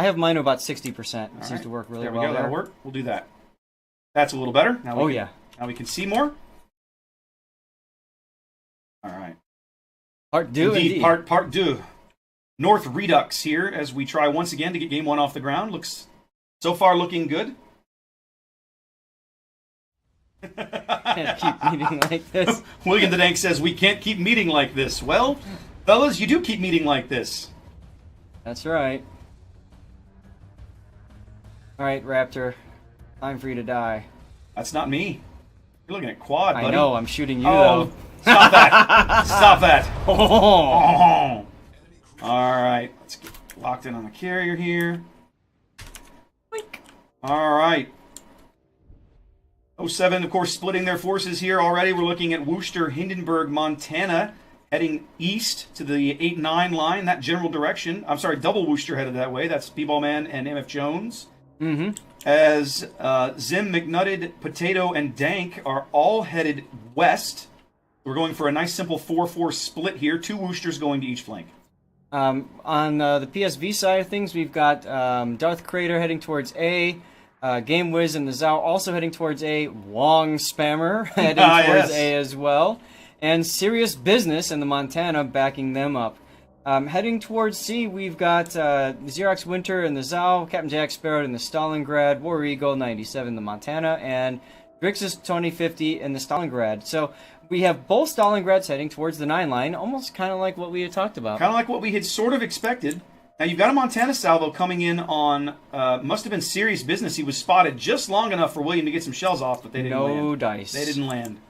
I have mine about 60%. It All seems right. to work really There we well go. there. That'll work. We'll do that. That's a little better. Now Oh, yeah. Now we can see more. All right. Part deux, indeed. Part deux. North Redux here as we try once again to get game one off the ground. Looks so far looking good. Can't keep meeting like this. William the Dank says we can't keep meeting like this. Well, fellas, you do keep meeting like this. That's right. Alright, Raptor. Time for you to die. That's not me. You're looking at quad, buddy. I know, I'm shooting you, Oh, though. stop that. Stop that. Oh. Oh. All right. Let's get locked in on the carrier here. Boink. All right. 07, of course, splitting their forces here already. We're looking at Worcester, Hindenburg, Montana, heading east to the 8-9 line, that general direction. I'm sorry, double Worcester headed that way. That's B-Ball Man and MF Jones. Mm-hmm. As Zim, McNutted, Potato, and Dank are all headed west. We're going for a nice simple 4-4 split here. 2 Worcesters going to each flank. On the PSV side of things, we've got Darth Crater heading towards A, Game Wiz and the Zhao also heading towards A, Wong Spammer heading towards yes. A as well, and Serious Business and the Montana backing them up. Heading towards C, we've got Xerox Winter and the Zhao, Captain Jack Sparrow in the Stalingrad, War Eagle 97 the Montana, and Grixis 2050 in the Stalingrad. So we have both Stalingrads heading towards the 9 line, almost kind of like what we had talked about. Kind of like what we had sort of expected. Now, you've got a Montana salvo coming in on, must have been Serious Business. He was spotted just long enough for William to get some shells off, but they didn't land. No dice. They didn't land.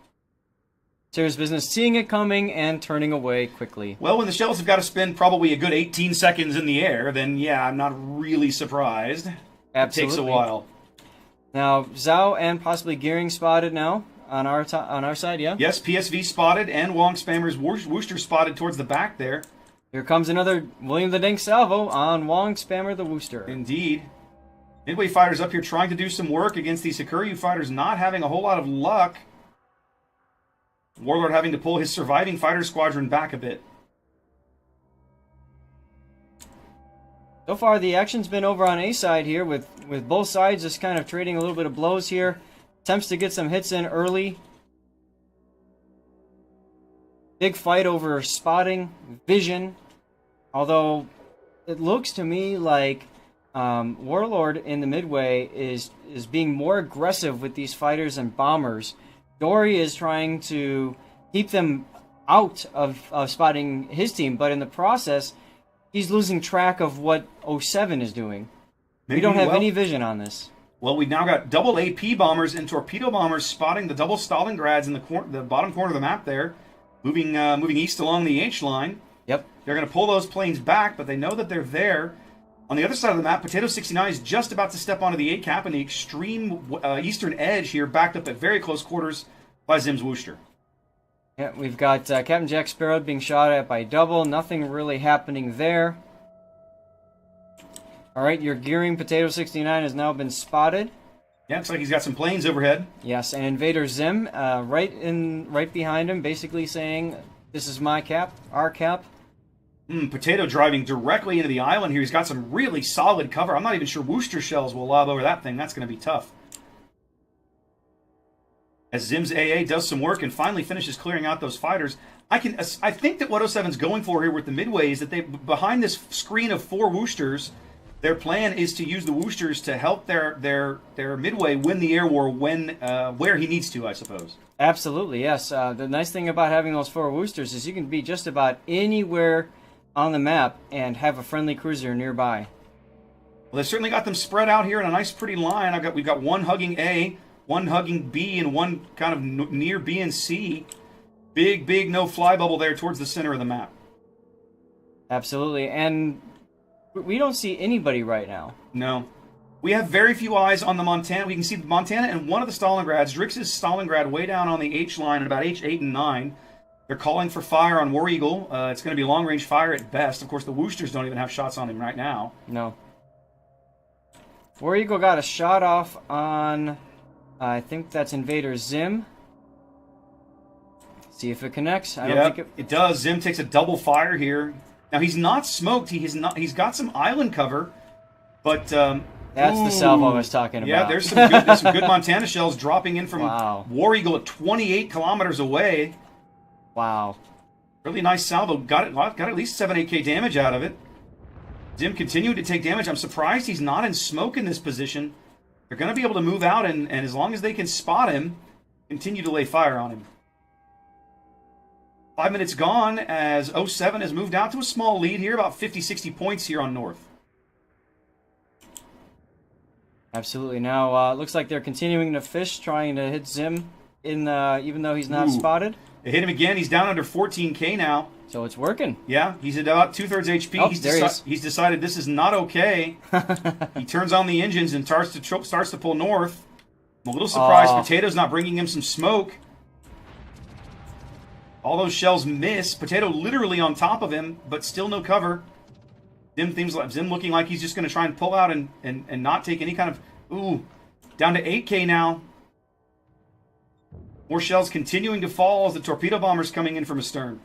Serious Business seeing it coming and turning away quickly. Well, when the shells have got to spend probably a good 18 seconds in the air, then yeah, I'm not really surprised. Absolutely. It takes a while. Now, Zhao and possibly Gearing spotted now on our side, yeah? Yes, PSV spotted and Wong Spammer's Worcester spotted towards the back there. Here comes another William the Dank salvo on Wong Spammer the Worcester. Indeed. Midway fighters up here trying to do some work against these Hakuryu fighters, not having a whole lot of luck. Warlord having to pull his surviving fighter squadron back a bit. So far, the action's been over on A side here, with both sides just kind of trading a little bit of blows here. Attempts to get some hits in early. Big fight over spotting, vision. Although, it looks to me like Warlord in the Midway is being more aggressive with these fighters and bombers. Dory is trying to keep them out of spotting his team, but in the process, he's losing track of what 07 is doing. We don't have any vision on this. Well, we've now got double AP bombers and torpedo bombers spotting the double Stalingrads in the bottom corner of the map there, moving east along the H line. Yep. They're going to pull those planes back, but they know that they're there. On the other side of the map, Potato 69 is just about to step onto the A cap, and the extreme eastern edge here, backed up at very close quarters by Zim's Worcester. Yeah, we've got Captain Jack Sparrow being shot at by double. Nothing really happening there. All right, your Gearing Potato 69 has now been spotted. Yeah, looks like he's got some planes overhead. Yes, and Invader Zim right behind him, basically saying, "This is my cap, our cap." Potato driving directly into the island here. He's got some really solid cover. I'm not even sure Worcester shells will lob over that thing. That's going to be tough. As Zim's AA does some work and finally finishes clearing out those fighters, I think that what 07's going for here with the Midway is that they, behind this screen of 4 Worcesters, their plan is to use the Worcesters to help their Midway win the air war where he needs to, I suppose. Absolutely, yes. The nice thing about having those 4 Worcesters is you can be just about anywhere on the map and have a friendly cruiser nearby. Well, they've certainly got them spread out here in a nice, pretty line. We've got one hugging A, one hugging B, and one kind of near B and C. Big no-fly bubble there towards the center of the map. Absolutely, and we don't see anybody right now. No. We have very few eyes on the Montana. We can see Montana and one of the Stalingrads. Drix's Stalingrad way down on the H line at about H8 and 9. They're calling for fire on War Eagle. It's going to be long-range fire at best. Of course, the Worcesters don't even have shots on him right now. No. War Eagle got a shot off on, I think that's Invader Zim. See if it connects. I don't think it does. Zim takes a double fire here. Now, he's not smoked. He's got some island cover. But That's the salvo I was talking about. Yeah, there's some good Montana shells dropping in from War Eagle at 28 kilometers away. Wow. Really nice salvo. Got at least 7-8K damage out of it. Zim continued to take damage. I'm surprised he's not in smoke in this position. They're going to be able to move out, and as long as they can spot him, continue to lay fire on him. 5 minutes gone as 07 has moved out to a small lead here, about 50-60 points here on North. Absolutely. Now, looks like they're continuing to fish, trying to hit Zim, even though he's not spotted. They hit him again. He's down under 14K now. So it's working. Yeah, he's at about 2/3 HP. Oh, He's decided this is not okay. He turns on the engines and starts to pull north. I'm a little surprised Potato's not bringing him some smoke. All those shells miss. Potato literally on top of him, but still no cover. Zim looking like he's just going to try and pull out and not take any kind of... Ooh, down to 8K now. More shells continuing to fall as the torpedo bomber's coming in from astern.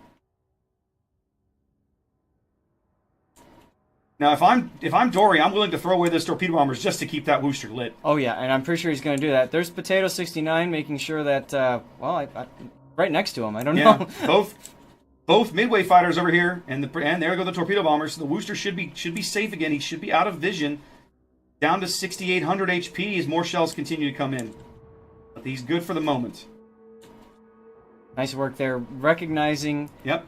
Now, if I'm Dory, I'm willing to throw away those torpedo bombers just to keep that Wooster lit. Oh yeah, and I'm pretty sure he's going to do that. There's Potato 69 making sure that right next to him. I don't know. Both Midway fighters over here, and there go the torpedo bombers. So the Wooster should be safe again. He should be out of vision. Down to 6,800 HP as more shells continue to come in. But he's good for the moment. Nice work there, recognizing. Yep.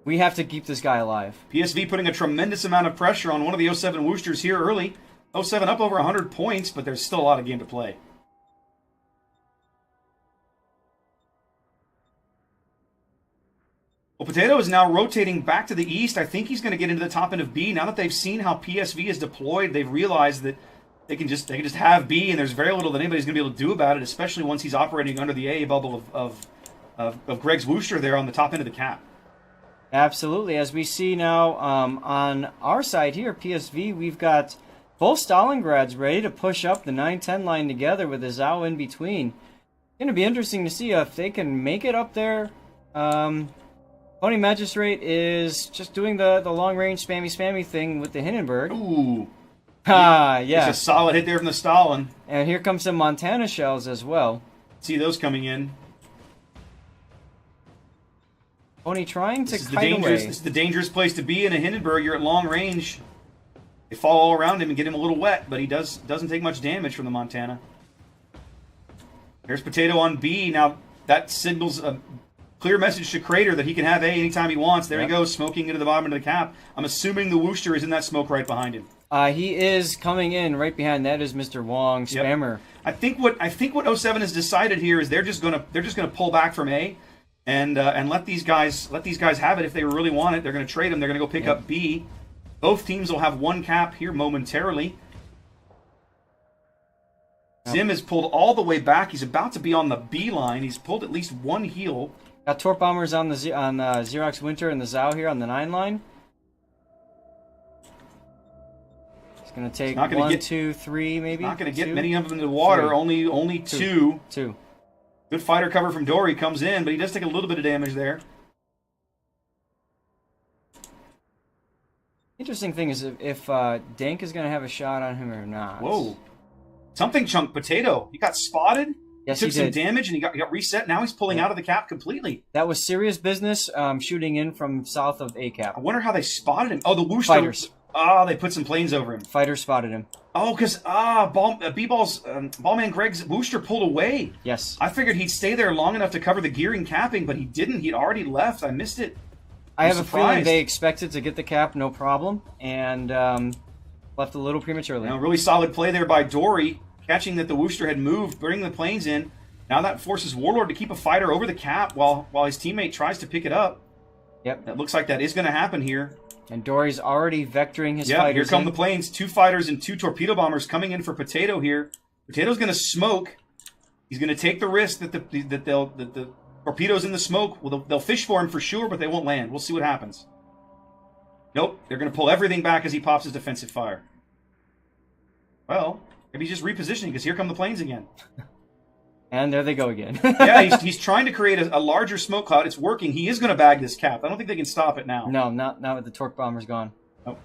We have to keep this guy alive. PSV putting a tremendous amount of pressure on one of the 07 Woosters here early. 07 up over 100 points, but there's still a lot of game to play. Well, Potato is now rotating back to the east. I think he's going to get into the top end of B. Now that they've seen how PSV is deployed, they've realized that they can just have B, and there's very little that anybody's going to be able to do about it, especially once he's operating under the AA bubble of Greg's Wooster there on the top end of the cap. Absolutely. As we see now on our side here, PSV, we've got both Stalingrads ready to push up the 9-10 line together with the Zhao in between. It's going to be interesting to see if they can make it up there. Pony Magistrate is just doing the long-range spammy thing with the Hindenburg. Ooh. Yeah. It's a solid hit there from the Stalin. And here comes some Montana shells as well. See those coming in. Pony trying to kite away. This is the dangerous place to be in a Hindenburg. You're at long range. They fall all around him and get him a little wet, but he doesn't take much damage from the Montana. There's Potato on B. Now, that signals a clear message to Crater that he can have A anytime he wants. There he goes, smoking into the bottom of the cap. I'm assuming the Wooster is in that smoke right behind him. He is coming in right behind. That is Mr. Wong, Spammer. Yep. I think what 07 has decided here is they're just gonna pull back from A. And let these guys have it if they really want it. They're going to trade them. They're going to go pick up B. Both teams will have one cap here momentarily. Zim has pulled all the way back. He's about to be on the B line. He's pulled at least one heel. Got torp bombers on the Xerox Winter and the Zhao here on the 9 line. It's going to take 1, 2, 3 maybe. Not going to get many of them into the water. 3. Only two. Good fighter cover from Dory comes in, but he does take a little bit of damage there. Interesting thing is if Dank is going to have a shot on him or not. Whoa. Something chunked Potato. He got spotted. Yes, he took some damage, and he got reset. Now he's pulling out of the cap completely. That was serious business, shooting in from south of A cap. I wonder how they spotted him. Oh, the Wooster. Fighters. They put some planes over him. Fighters spotted him. Oh, because B-Ball's Ballman Greg's Wooster pulled away. Yes. I figured he'd stay there long enough to cover the gearing capping, but he didn't. He'd already left. I missed it. I have a feeling they expected to get the cap, no problem, and left a little prematurely. Now, really solid play there by Dory, catching that the Wooster had moved, bringing the planes in. Now that forces Warlord to keep a fighter over the cap while his teammate tries to pick it up. Yep. It looks like that is going to happen here. And Dory's already vectoring his fighters. Here come the planes. 2 fighters and 2 torpedo bombers coming in for Potato here. Potato's going to smoke. He's going to take the risk that the torpedoes in the smoke. Well, they'll fish for him for sure, but they won't land. We'll see what happens. Nope. They're going to pull everything back as he pops his defensive fire. Well, maybe he's just repositioning because here come the planes again. And there they go again. Yeah, he's trying to create a larger smoke cloud. It's working. He is going to bag this cap. I don't think they can stop it now. No, not with the torque bombers gone. Oh.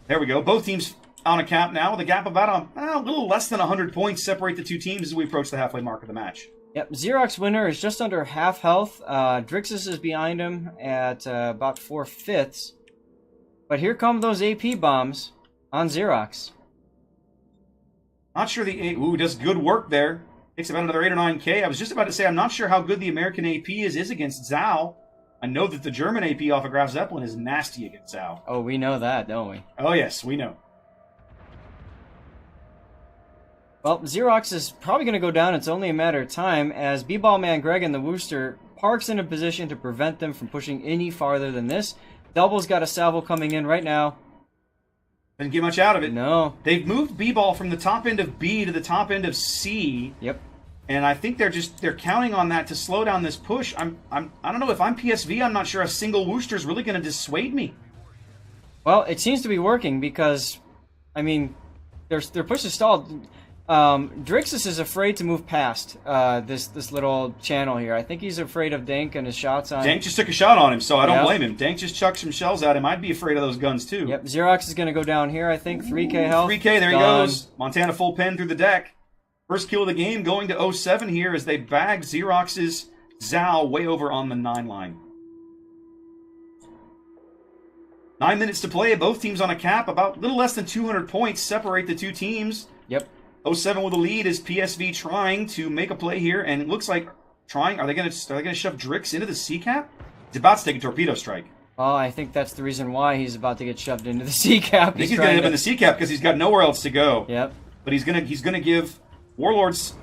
There we go. Both teams on a cap now, with a gap about a little less than 100 points separate the two teams as we approach the halfway mark of the match. Yep, Xerox winner is just under half health. Drixus is behind him at about 4/5. But here come those AP bombs on Xerox. Not sure does good work there. Takes about another 8 or 9K. I was just about to say, I'm not sure how good the American AP is against Zhao. I know that the German AP off of Graf Zeppelin is nasty against Zhao. Oh, we know that, don't we? Oh, yes, we know. Well, Xerox is probably going to go down. It's only a matter of time as B-Ball Man Greg and the Wooster parks in a position to prevent them from pushing any farther than this. Double's got a salvo coming in right now. Didn't get much out of it. No. They've moved B-Ball from the top end of B to the top end of C. Yep. And I think they're counting on that to slow down this push. I don't know, if I'm PSV, I'm not sure a single Wooster is really going to dissuade me. Well, it seems to be working because, I mean, their push is stalled. Drixus is afraid to move past this little channel here. I think he's afraid of Dank and his shots on him. Dank just took a shot on him, so I don't blame him. Dank just chucked some shells at him. I'd be afraid of those guns, too. Yep, Xerox is going to go down here, I think. 3K health. 3K, there he goes. Montana full pen through the deck. First kill of the game going to 07 here as they bag Xerox's Zhao way over on the 9 line. 9 minutes to play. Both teams on a cap. About a little less than 200 points separate the two teams. Yep. 07 with a lead is PSV trying to make a play here, and it looks like Are they going to shove Drix into the C cap? He's about to take a torpedo strike. Oh, I think that's the reason why he's about to get shoved into the C cap. I think he's going to end up in the C cap because he's got nowhere else to go. Yep. But he's gonna give Warlord's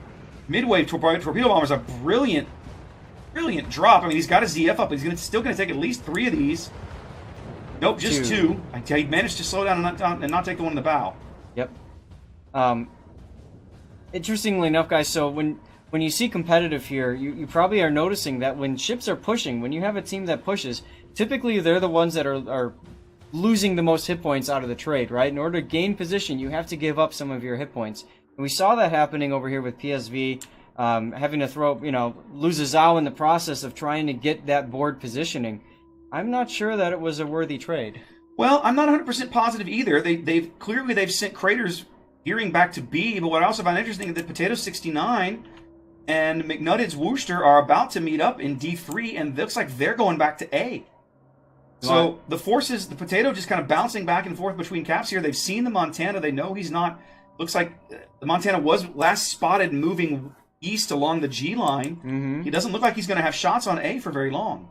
midway torpedo bombers a brilliant drop. I mean, he's got his ZF up. He's still going to take at least 3 of these. Nope, just 2. He managed to slow down and not take the one in the bow. Yep. Interestingly enough, guys, so when you see competitive here, you probably are noticing that when ships are pushing, when you have a team that pushes, typically they're the ones that are losing the most hit points out of the trade, right? In order to gain position, you have to give up some of your hit points. And we saw that happening over here with PSV, having to lose a Zhao in the process of trying to get that board positioning. I'm not sure that it was a worthy trade. Well, I'm not 100% positive either. They've sent Craters gearing back to B, but what I also find interesting is that Potato 69 and McNutted's Wooster are about to meet up in D3, and it looks like they're going back to A. So the forces, the Potato just kind of bouncing back and forth between caps here. They've seen the Montana. They know he's not. Looks like the Montana was last spotted moving east along the G line. Mm-hmm. He doesn't look like he's going to have shots on A for very long.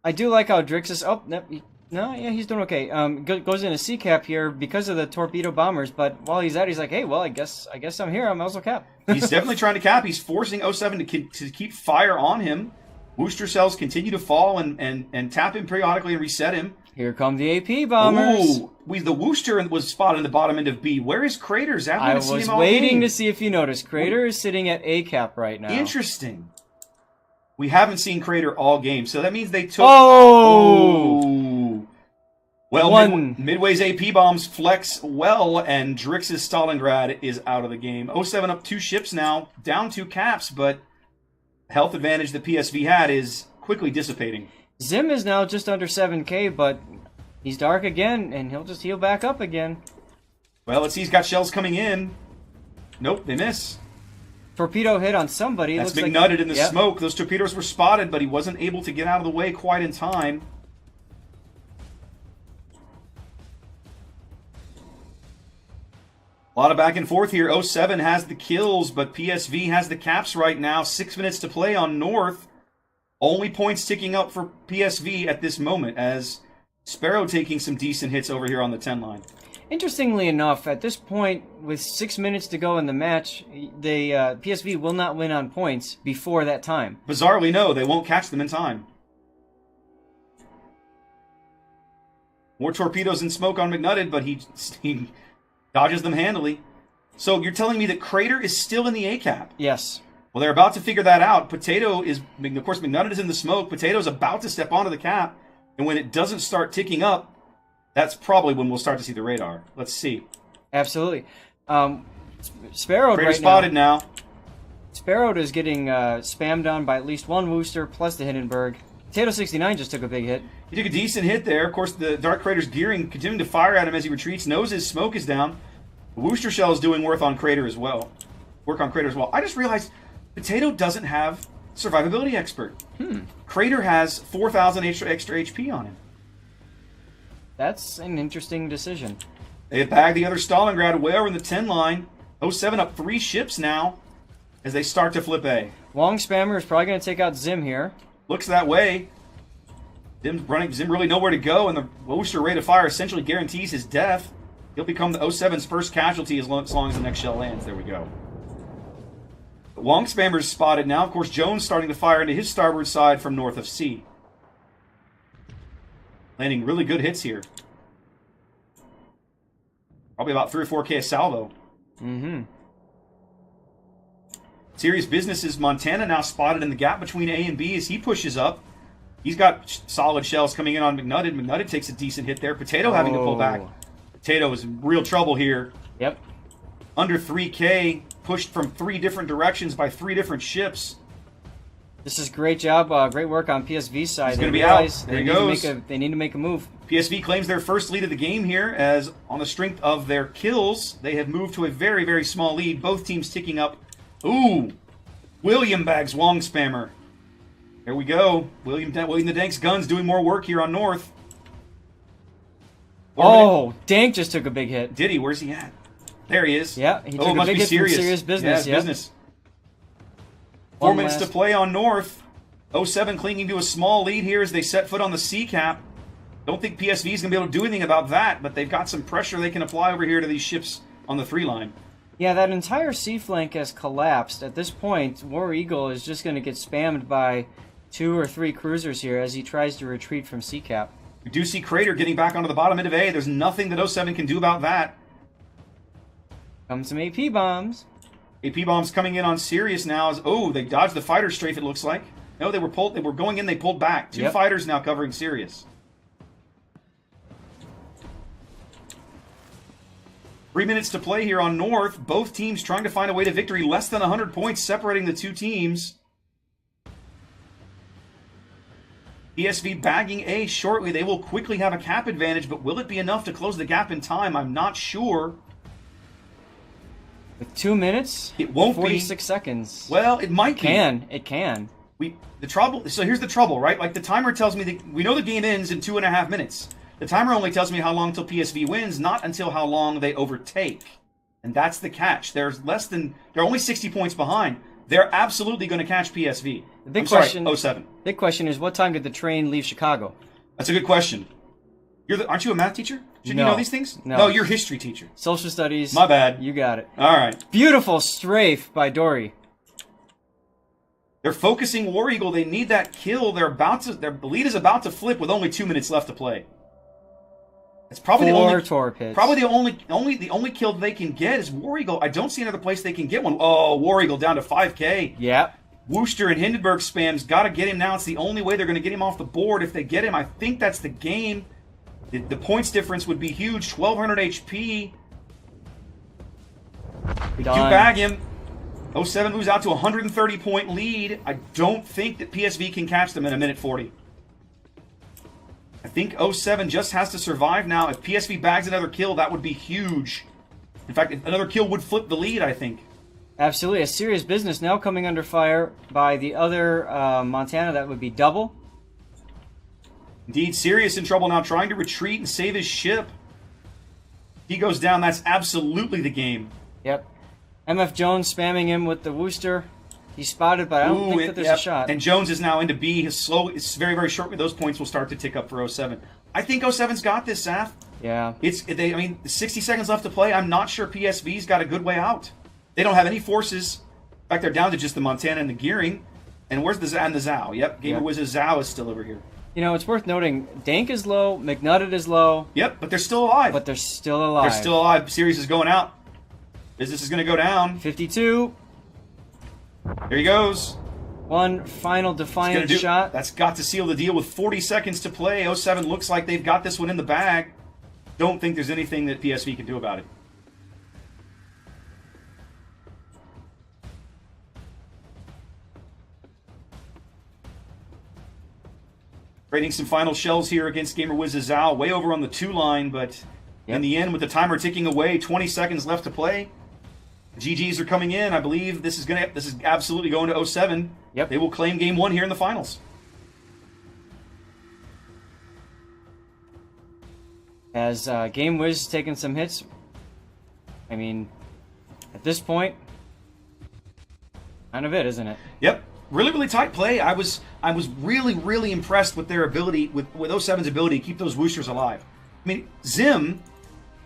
I do like how Drix is. Oh, no, yeah, he's doing okay. Goes in a C cap here because of the torpedo bombers. But while he's at, he's like, hey, well, I guess I'm here. I might as well cap. He's definitely trying to cap. He's forcing 07 to keep fire on him. Booster cells continue to fall and tap him periodically and reset him. Here come the AP bombers. Ooh, the Wooster was spotted in the bottom end of B. Where is Craters? I was waiting to see if you noticed. Crater is sitting at A cap right now. Interesting. We haven't seen Crater all game, so that means they took... Oh! Well, Midway's AP bombs flex well, and Drix's Stalingrad is out of the game. 07 up 2 ships now, down 2 caps, but the health advantage that PSV had is quickly dissipating. Zim is now just under 7K, but he's dark again, and he'll just heal back up again. Well, let's see, he's got shells coming in. Nope, they miss. Torpedo hit on somebody. That's McNutted in the smoke. Those torpedoes were spotted, but he wasn't able to get out of the way quite in time. A lot of back and forth here. 07 has the kills, but PSV has the caps right now. 6 minutes to play on North. Only points ticking up for PSV at this moment, as Sparrow taking some decent hits over here on the 10 line. Interestingly enough, at this point, with 6 minutes to go in the match, the PSV will not win on points before that time. Bizarrely, no. They won't catch them in time. More torpedoes and smoke on McNutted, but he dodges them handily. So you're telling me that Crater is still in the A cap? Yes. Well, they're about to figure that out. Potato is, of course, McNutted is in the smoke. Potato's about to step onto the cap, and when it doesn't start ticking up, that's probably when we'll start to see the radar. Let's see. Absolutely. Sparrow Crater right spotted now. Sparrow is getting spammed on by at least one Wooster plus the Hindenburg. Potato 69 just took a big hit. He took a decent hit there. Of course, the Dark Crater's gearing, continuing to fire at him as he retreats. Knows his smoke is down. The Wooster Shell is doing work on Crater as well. I just realized Potato doesn't have Survivability Expert. Crater has 4,000 extra HP on him. That's an interesting decision. They have bagged the other Stalingrad way over in the 10 line. 07 up 3 ships now as they start to flip A. Wong Spammer is probably going to take out Zim here. Looks that way. Zim really nowhere to go, and the Wooster rate of fire essentially guarantees his death. He'll become the 07's first casualty as long as the next shell lands. There we go. The Wong Spammer's spotted now. Of course, Jones starting to fire into his starboard side from north of C. Landing really good hits here. Probably about 3 or 4K a salvo. Serious business is Montana now spotted in the gap between A and B as he pushes up. He's got solid shells coming in on McNutted. McNutted takes a decent hit there. Potato having to pull back. Potato is in real trouble here. Yep. Under 3K, pushed from 3 different directions by 3 different ships. This is great job, great work on PSV's side. He's going to be out. There he goes. They need to make a move. PSV claims their first lead of the game here, as on the strength of their kills, they have moved to a very, very small lead. Both teams ticking up. Ooh, William bags Wong Spammer. There we go. William the Dank's guns doing more work here on North. Oh, Dank just took a big hit. Did he? Where's he at? There he is. Yeah, he took a big hit from serious business. Yeah, business. 4 minutes to play on North. 07 clinging to a small lead here as they set foot on the C cap. Don't think PSV is going to be able to do anything about that, but they've got some pressure they can apply over here to these ships on the 3 line. Yeah, that entire C flank has collapsed. At this point, War Eagle is just going to get spammed by 2 or 3 cruisers here as he tries to retreat from C cap. We do see Crater getting back onto the bottom end of A. There's nothing that 07 can do about that. Comes some AP bombs. AP bombs coming in on Sirius now. They dodged the fighter strafe, it looks like. No, they were going in, they pulled back. 2 fighters now covering Sirius. 3 minutes to play here on North. Both teams trying to find a way to victory. Less than 100 points separating the 2 teams. PSV bagging A shortly. They will quickly have a cap advantage, but will it be enough to close the gap in time? I'm not sure. With 2 minutes, it won't 46 seconds. Well, it might be. It can. So here's the trouble, right? Like the timer tells me that we know the game ends in 2.5 minutes. The timer only tells me how long until PSV wins, not until how long they overtake. And that's the catch. They're only 60 points behind. They're absolutely going to catch PSV. The big question, 07. Big question is, what time did the train leave Chicago? That's a good question. Aren't you a math teacher? Shouldn't you know these things? No, you're a history teacher. Social studies. My bad. You got it. All right. Beautiful strafe by Dory. They're focusing War Eagle. They need that kill. Their lead is about to flip with only 2 minutes left to play. It's probably Four torpedoes. Probably the only kill they can get is War Eagle. I don't see another place they can get one. Oh, War Eagle down to 5K. Yep. Wooster and Hindenburg spam's got to get him now. It's the only way they're going to get him off the board. If they get him, I think that's the game. The points difference would be huge. 1,200 HP. They do bag him. 07 moves out to a 130-point lead. I don't think that PSV can catch them in a minute 40. I think 07 just has to survive now. If PSV bags another kill, that would be huge. In fact, another kill would flip the lead, I think. Absolutely. A serious business now coming under fire by the other Montana. That would be double. Indeed, Sirius in trouble now, trying to retreat and save his ship. He goes down. That's absolutely the game. Yep. MF Jones spamming him with the Wooster. He's spotted, but I don't think that there's a shot. And Jones is now into B. It's very, very short. Those points will start to tick up for 07. I think 07's got this, Saf. Yeah. 60 seconds left to play. I'm not sure PSV's got a good way out. They don't have any forces. In fact, they're down to just the Montana and the Gearing. And where's the Zhao? Yep, Gamer Wiz's Zhao is still over here. You know, it's worth noting, Dank is low, McNutted is low. Yep, but they're still alive. They're still alive. Sirius is going out. Business is going to go down. 52. There he goes. One final defiant shot. That's got to seal the deal with 40 seconds to play. 07 looks like they've got this one in the bag. Don't think there's anything that PSV can do about it. Trading some final shells here against Gamer Wiz's Zhao, way over on the 2 line, but In the end, with the timer ticking away, 20 seconds left to play. GGs are coming in. I believe this is absolutely going to 07. Yep. They will claim game 1 here in the finals. As Game Wiz taking some hits. I mean, at this point, kind of it, isn't it? Yep. Really, really tight play. I was really, really impressed with their ability, with 07's ability to keep those Woosters alive. I mean, Zim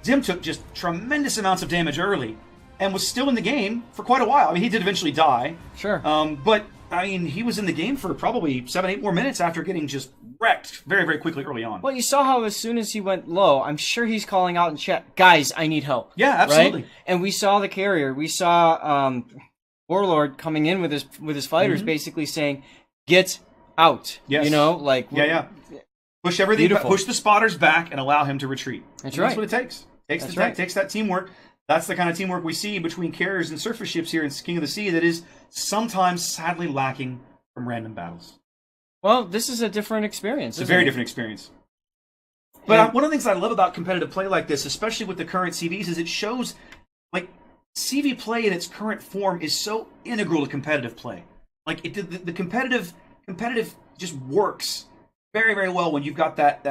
took just tremendous amounts of damage early and was still in the game for quite a while. I mean, he did eventually die. Sure. But, I mean, he was in the game for probably 7-8 more minutes after getting just wrecked very, very quickly early on. Well, you saw how as soon as he went low, I'm sure he's calling out in chat, guys, I need help. Yeah, absolutely. Right? And we saw the carrier. We saw Warlord coming in with his fighters, basically saying, "Get out." Yes. You know, like yeah. Push everything. Beautiful. Push the spotters back and allow him to retreat. That's And right. That's what it takes. That's right. Takes that teamwork. That's the kind of teamwork we see between carriers and surface ships here in King of the Sea that is sometimes sadly lacking from random battles. Well, this is a different experience. It's a very different experience. But one of the things I love about competitive play like this, especially with the current CVs, is it shows, like, CV play in its current form is so integral to competitive play. Like, the competitive just works very, very well when you've got that